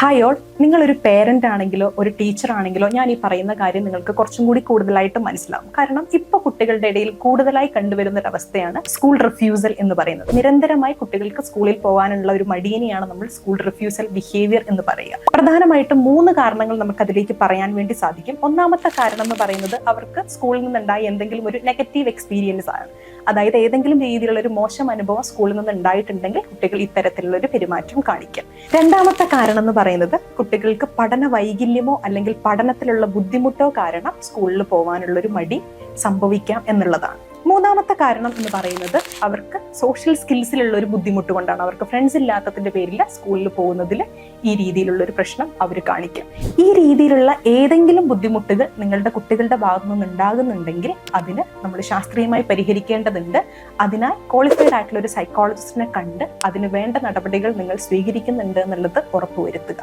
Hi all, നിങ്ങളൊരു parent ആണെങ്കിലോ ഒരു ടീച്ചർ ആണെങ്കിലോ ഞാൻ ഈ പറയുന്ന കാര്യം നിങ്ങൾക്ക് കുറച്ചും കൂടി കൂടുതലായിട്ട് മനസ്സിലാവും. കാരണം ഇപ്പോൾ കുട്ടികളുടെ ഇടയിൽ കൂടുതലായി കണ്ടുവരുന്ന ഒരു അവസ്ഥയാണ് സ്കൂൾ റിഫ്യൂസൽ എന്ന് പറയുന്നത്. നിരന്തരമായി കുട്ടികൾക്ക് സ്കൂളിൽ പോകാനുള്ള ഒരു മടിയനെയാണ് നമ്മൾ സ്കൂൾ റിഫ്യൂസൽ ബിഹേവിയർ എന്ന് പറയുക. പ്രധാനമായിട്ടും 3 കാരണങ്ങൾ നമുക്ക് അതിലേക്ക് പറയാൻ വേണ്ടി സാധിക്കും. ഒന്നാമത്തെ കാരണം എന്ന് പറയുന്നത് അവർക്ക് സ്കൂളിൽ നിന്നുണ്ടായ എന്തെങ്കിലും ഒരു നെഗറ്റീവ് എക്സ്പീരിയൻസ് ആണ്. അതായത് ഏതെങ്കിലും രീതിയിലുള്ള ഒരു മോശം അനുഭവം സ്കൂളിൽ നിന്ന് ഉണ്ടായിട്ടുണ്ടെങ്കിൽ കുട്ടികൾ ഇത്തരത്തിലുള്ള ഒരു പെരുമാറ്റം കാണിക്കും. രണ്ടാമത്തെ കാരണം എന്ന് പറയുന്നത് കുട്ടികൾക്ക് പഠന വൈകല്യമോ അല്ലെങ്കിൽ പഠനത്തിലുള്ള ബുദ്ധിമുട്ടോ കാരണം സ്കൂളിൽ പോകാനുള്ള ഒരു മടി സംഭവിക്കാം എന്നുള്ളതാണ്. മൂന്നാമത്തെ കാരണം എന്ന് പറയുന്നത് അവർക്ക് സോഷ്യൽ സ്കിൽസിലുള്ള ഒരു ബുദ്ധിമുട്ട് കൊണ്ടാണ്. അവർക്ക് ഫ്രണ്ട്സ് ഇല്ലാത്തതിന്റെ പേരിൽ സ്കൂളിൽ പോകുന്നതിൽ ഈ രീതിയിലുള്ള ഒരു പ്രശ്നം അവർ കാണിക്കും. ഈ രീതിയിലുള്ള ഏതെങ്കിലും ബുദ്ധിമുട്ടുകൾ നിങ്ങളുടെ കുട്ടികളുടെ ഭാഗത്തു നിന്ന് ഉണ്ടാകുന്നുണ്ടെങ്കിൽ അതിന് നമ്മൾ ശാസ്ത്രീയമായി പരിഹരിക്കേണ്ടതുണ്ട്. അതിനാൽ ക്വാളിഫൈഡ് ആയിട്ടുള്ള ഒരു സൈക്കോളജിസ്റ്റിനെ കണ്ട് അതിന് വേണ്ട നടപടികൾ നിങ്ങൾ സ്വീകരിക്കുന്നുണ്ട് എന്നുള്ളത് ഉറപ്പുവരുത്തുക.